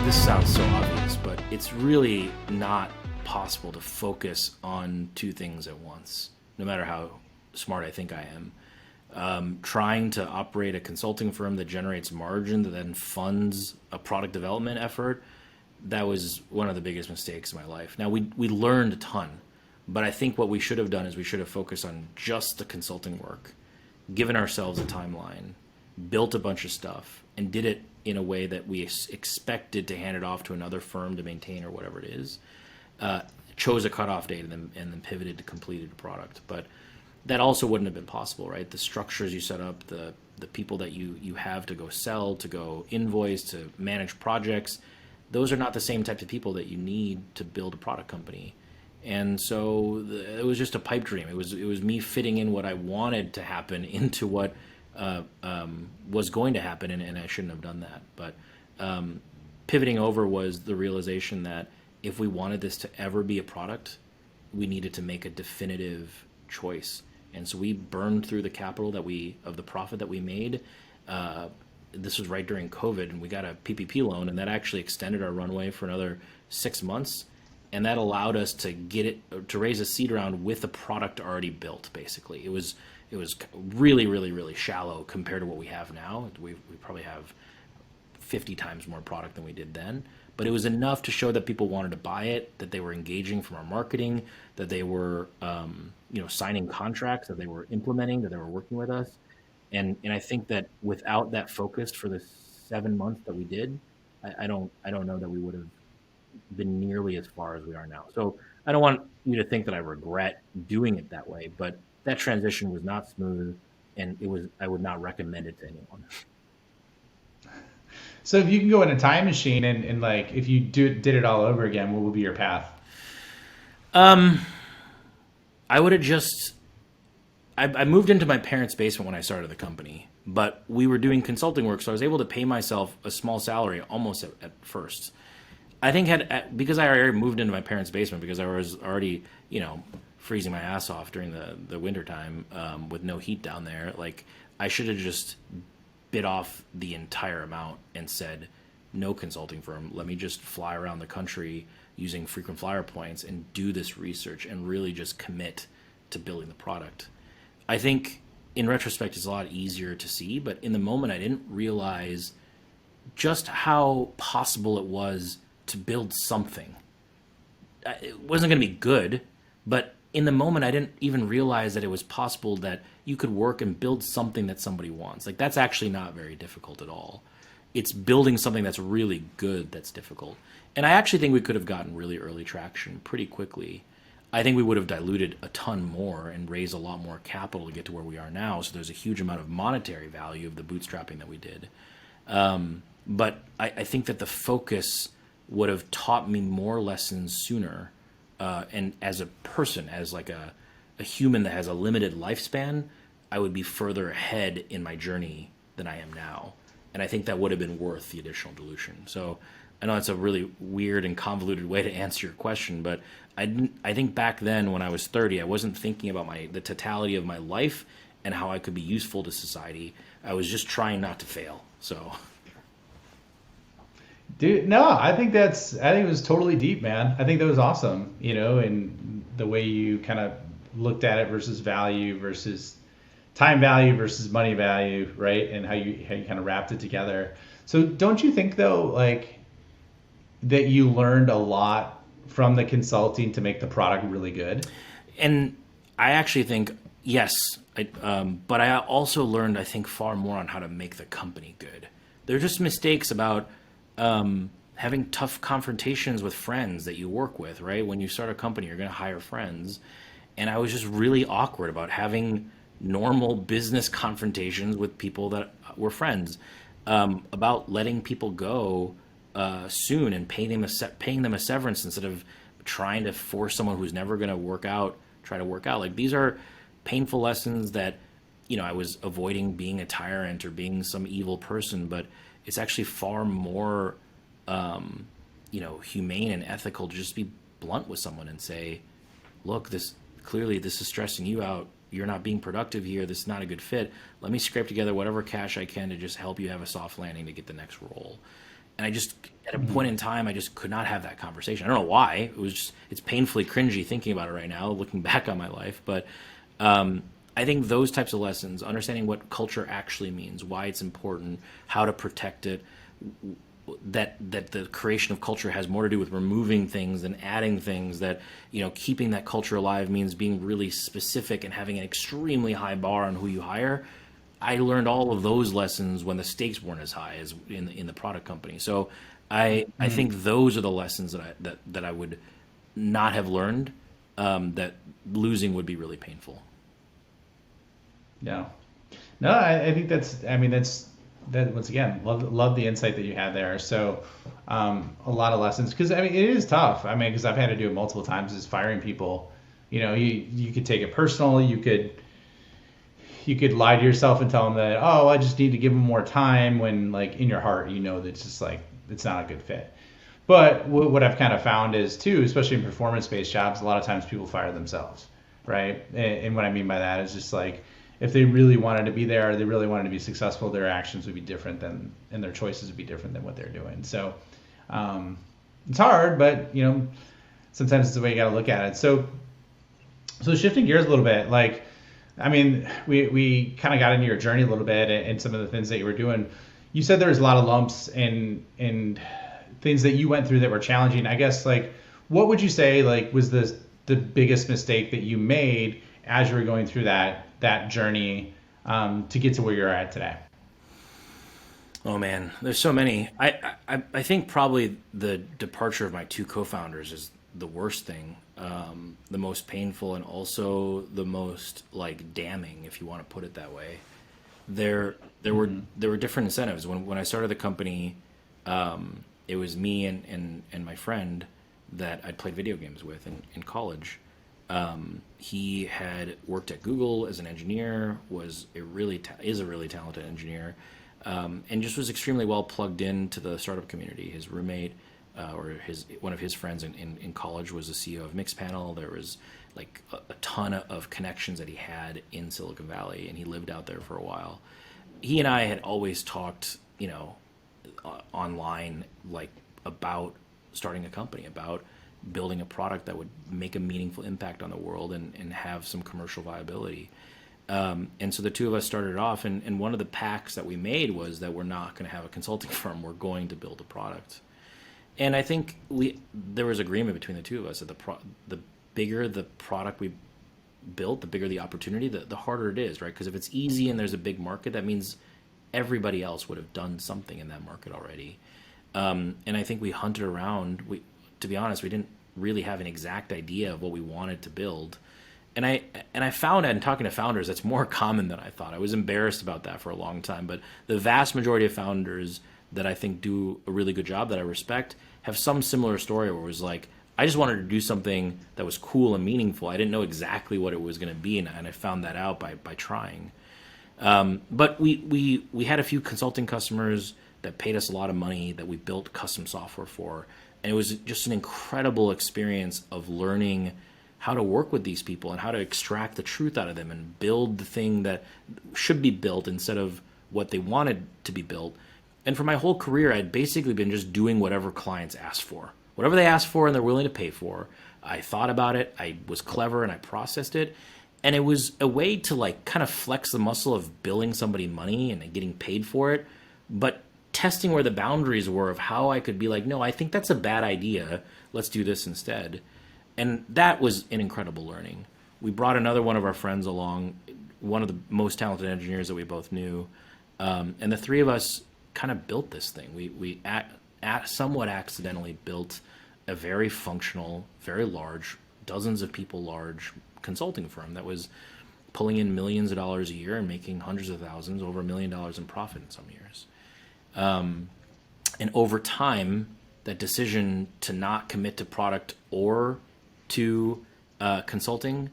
This sounds so obvious, but it's really not possible to focus on two things at once, no matter how smart I think I am. Trying to operate a consulting firm that generates margin that then funds a product development effort, that was one of the biggest mistakes in my life. Now, we learned a ton, but I think what we should have done is we should have focused on just the consulting work, given ourselves a timeline, built a bunch of stuff, and did it in a way that we expected to hand it off to another firm to maintain or whatever it is. Chose a cutoff date and then pivoted to completed a product. But that also wouldn't have been possible, right? The structures you set up, the people that you have to go sell, to go invoice, to manage projects, those are not the same type of people that you need to build a product company. And so it was just a pipe dream. It was me fitting in what I wanted to happen into what was going to happen, and I shouldn't have done that. But pivoting over was the realization that if we wanted this to ever be a product, we needed to make a definitive choice. And so we burned through the capital of the profit that we made. This was right during COVID, and we got a PPP loan, and that actually extended our runway for another 6 months. And that allowed us to to raise a seed round with the product already built. Basically, it was really, really, really shallow compared to what we have now. We probably have 50 times more product than we did then. But it was enough to show that people wanted to buy it, that they were engaging from our marketing, that they were signing contracts, that they were implementing, that they were working with us. And I think that without that focus for the 7 months that we did, I don't know that we would have been nearly as far as we are now. So I don't want you to think that I regret doing it that way, but that transition was not smooth, and I would not recommend it to anyone. So if you can go in a time machine and like if you did it all over again, what would be your path? I would have I moved into my parents' basement when I started the company, but we were doing consulting work, so I was able to pay myself a small salary almost at first. I think because I already moved into my parents' basement, because I was already, freezing my ass off during the winter time with no heat down there, like I should have just bit off the entire amount and said, no consulting firm, let me just fly around the country using frequent flyer points and do this research and really just commit to building the product. I think in retrospect, it's a lot easier to see, but in the moment, I didn't realize just how possible it was to build something. It wasn't going to be good, but in the moment, I didn't even realize that it was possible that you could work and build something that somebody wants. Like, that's actually not very difficult at all. It's building something that's really good that's difficult. And I actually think we could have gotten really early traction pretty quickly. I think we would have diluted a ton more and raised a lot more capital to get to where we are now. So there's a huge amount of monetary value of the bootstrapping that we did. But I think that the focus would have taught me more lessons sooner. And as a person, as like a human that has a limited lifespan, I would be further ahead in my journey than I am now. And I think that would have been worth the additional dilution. So I know it's a really weird and convoluted way to answer your question, but I think back then when I was 30, I wasn't thinking about the totality of my life and how I could be useful to society. I was just trying not to fail. So, Dude, no, I think it was totally deep, man. I think that was awesome, and the way you kind of looked at it versus value versus time value versus money value, right? And how you kind of wrapped it together. So don't you think though, like that you learned a lot from the consulting to make the product really good? And I actually think yes, but I also learned, I think, far more on how to make the company good. They're just mistakes about having tough confrontations with friends that you work with, right? When you start a company, you're going to hire friends. And I was just really awkward about having normal business confrontations with people that were friends, about letting people go soon and paying them a severance instead of trying to force someone who's never going to try to work out. Like, these are painful lessons that, I was avoiding being a tyrant or being some evil person, but it's actually far more, humane and ethical to just be blunt with someone and say, look, this is stressing you out. You're not being productive here. This is not a good fit. Let me scrape together whatever cash I can to just help you have a soft landing to get the next role. And I just, at a point in time, I just could not have that conversation. I don't know why. It was just, it's painfully cringy thinking about it right now, looking back on my life. But I think those types of lessons, understanding what culture actually means, why it's important, how to protect it, that the creation of culture has more to do with removing things than adding things, that, you know, keeping that culture alive means being really specific and having an extremely high bar on who you hire. I learned all of those lessons when the stakes weren't as high as in the product company. So I think those are the lessons that I would not have learned, that losing would be really painful. Yeah. No, I think that once again, love the insight that you had there. So, a lot of lessons, because I mean, it is tough. I mean, because I've had to do it multiple times, is firing people. You know, you could take it personal. You could lie to yourself and tell them that, oh, I just need to give them more time, when like in your heart, you know, that it's just like, it's not a good fit. But what I've kind of found is too, especially in performance-based jobs, a lot of times people fire themselves, right? And what I mean by that is just like, if they really wanted to be there, they really wanted to be successful, their actions would be different and their choices would be different than what they're doing. So it's hard, but you know, sometimes it's the way you got to look at it. So shifting gears a little bit, like, I mean, we kind of got into your journey a little bit and some of the things that you were doing. You said there was a lot of lumps and things that you went through that were challenging. I guess, like, what would you say, like, was the biggest mistake that you made as you were going through that journey, to get to where you're at today? Oh man, there's so many. I think probably the departure of my two co-founders is the worst thing, the most painful, and also the most like damning, if you want to put it that way. There were different incentives when I started the company. It was me and my friend that I'd played video games with in college. He had worked at Google as an engineer, is a really talented engineer, and just was extremely well plugged into the startup community. His roommate, or one of his friends in college, was the CEO of Mixpanel. There was like a ton of connections that he had in Silicon Valley, and he lived out there for a while. He and I had always talked, you know, online, like, about starting a company, about building a product that would make a meaningful impact on the world and have some commercial viability. And so the two of us started off, and one of the pacts that we made was that we're not going to have a consulting firm. We're going to build a product. And I think there was agreement between the two of us that the bigger the product we built, the bigger the opportunity, the harder it is, right? Because if it's easy and there's a big market, that means everybody else would have done something in that market already. And I think we hunted around. To be honest, we didn't really have an exact idea of what we wanted to build. And I found out in talking to founders, that's more common than I thought. I was embarrassed about that for a long time. But the vast majority of founders that I think do a really good job, that I respect, have some similar story where it was like, I just wanted to do something that was cool and meaningful. I didn't know exactly what it was going to be, and I found that out by trying. But we had a few consulting customers that paid us a lot of money that we built custom software for. And it was just an incredible experience of learning how to work with these people and how to extract the truth out of them and build the thing that should be built instead of what they wanted to be built. And for my whole career, I'd basically been just doing whatever clients asked for. Whatever they asked for and they're willing to pay for, I thought about it, I was clever, and I processed it. And it was a way to like kind of flex the muscle of billing somebody money and getting paid for it, but testing where the boundaries were of how I could be like, no, I think that's a bad idea. Let's do this instead. And that was an incredible learning. We brought another one of our friends along, one of the most talented engineers that we both knew. And the three of us kind of built this thing. We somewhat accidentally built a very functional, very large, dozens of people large consulting firm that was pulling in millions of dollars a year and making hundreds of thousands, over $1 million in profit in some years. And over time, that decision to not commit to product or to consulting,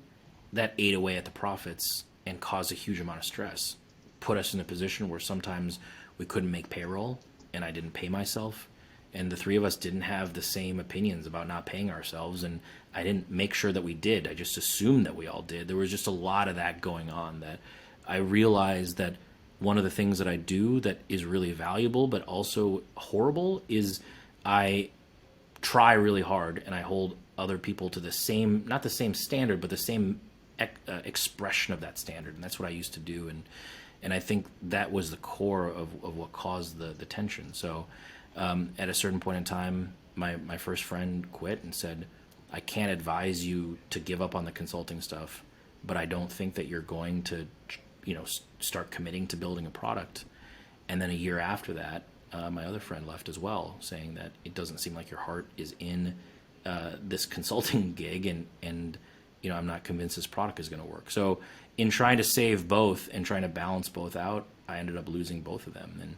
that ate away at the profits and caused a huge amount of stress. Put us in a position where sometimes we couldn't make payroll, and I didn't pay myself. And the three of us didn't have the same opinions about not paying ourselves, and I didn't make sure that we did. I just assumed that we all did. There was just a lot of that going on that I realized that one of the things that I do that is really valuable but also horrible is I try really hard and I hold other people to the same, not the same standard, but the same expression of that standard. And that's what I used to do. And I think that was the core of what caused the tension. So at a certain point in time, my first friend quit and said, I can't advise you to give up on the consulting stuff, but I don't think that you're going to, start committing to building a product. And then a year after that, my other friend left as well, saying that it doesn't seem like your heart is in this consulting gig, and I'm not convinced this product is going to work. So in trying to save both and trying to balance both out, I ended up losing both of them.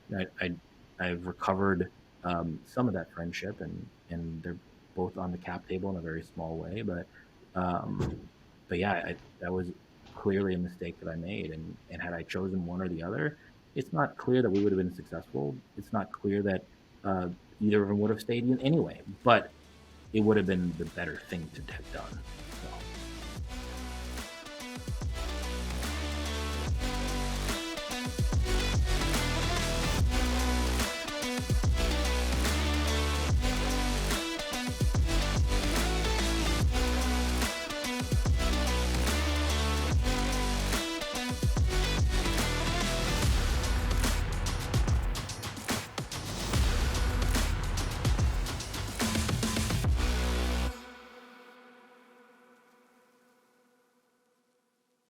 And I've recovered some of that friendship, and they're both on the cap table in a very small way. But yeah, that was clearly a mistake that I made. And had I chosen one or the other, it's not clear that we would have been successful. It's not clear that either of them would have stayed in anyway, but it would have been the better thing to have done.